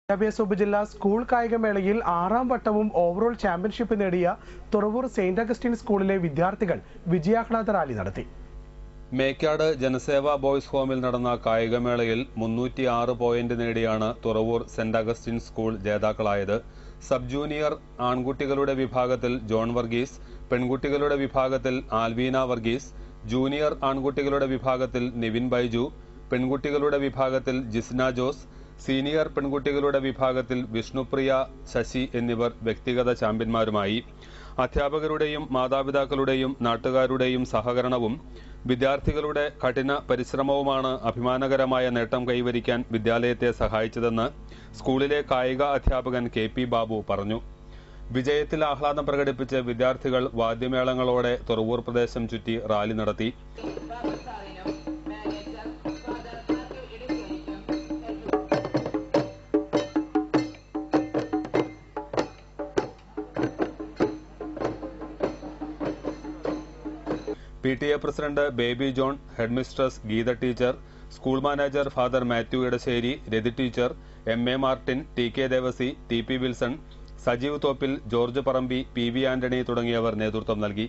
വിദ്യാഭ്യാസ ഉപജില്ലാ സ്കൂൾ കായികമേളയിൽ 6ാം വട്ടവും ഓവറോൾ ചാമ്പ്യൻഷിപ്പ് നേടിയ തുറവൂർ സെന്റ് അഗസ്റ്റിൻ സ്കൂളിലെ വിദ്യാർത്ഥികൾ വിജയാഹ്ലാദ റാലി നടത്തി. മേക്കാട് ജനസേവാ ബോയ്സ് ഹോമിൽ നടന്ന കായികമേളയിൽ 306 പോയിന്റ് നേടിയാണ് തുറവൂർ സെന്റ് അഗസ്റ്റിൻ സ്കൂൾ ജേതാക്കളായത്. സബ് ജൂനിയർ ആൺകുട്ടികളുടെ വിഭാഗത്തിൽ ജോൺ വർഗീസ്, പെൺകുട്ടികളുടെ വിഭാഗത്തിൽ ആൽവീന വർഗീസ്, ജൂനിയർ ആൺകുട്ടികളുടെ വിഭാഗത്തിൽ നിവിൻ ബൈജു, പെൺകുട്ടികളുടെ വിഭാഗത്തിൽ ജിസ്ന ജോസ്, സീനിയർ പെൺകുട്ടികളുടെ വിഭാഗത്തിൽ വിഷ്ണുപ്രിയ ശശി എന്നിവർ വ്യക്തിഗത ചാമ്പ്യന്മാരുമായി. അധ്യാപകരുടെയും മാതാപിതാക്കളുടെയും നാട്ടുകാരുടെയും സഹകരണവും വിദ്യാർത്ഥികളുടെ കഠിന പരിശ്രമവുമാണ് അഭിമാനകരമായ നേട്ടം കൈവരിക്കാൻ വിദ്യാലയത്തെ സഹായിച്ചതെന്ന് സ്കൂളിലെ കായിക അധ്യാപകൻ KP ബാബു പറഞ്ഞു. വിജയത്തിൽ ആഹ്ലാദം പ്രകടിപ്പിച്ച് വിദ്യാർത്ഥികൾ വാദ്യമേളങ്ങളോടെ തുറവൂർ പ്രദേശം ചുറ്റി റാലി നടത്തി. PTA president Baby John, headmistress Geetha teacher, school manager father Mathew Edassery, Rathi teacher, MA Martin, TK Devassy, TP Wilson, Sajeev Thoppil, George Parambi, PV Antony തുടങ്ങിയവർ നേതൃത്വം നൽകി.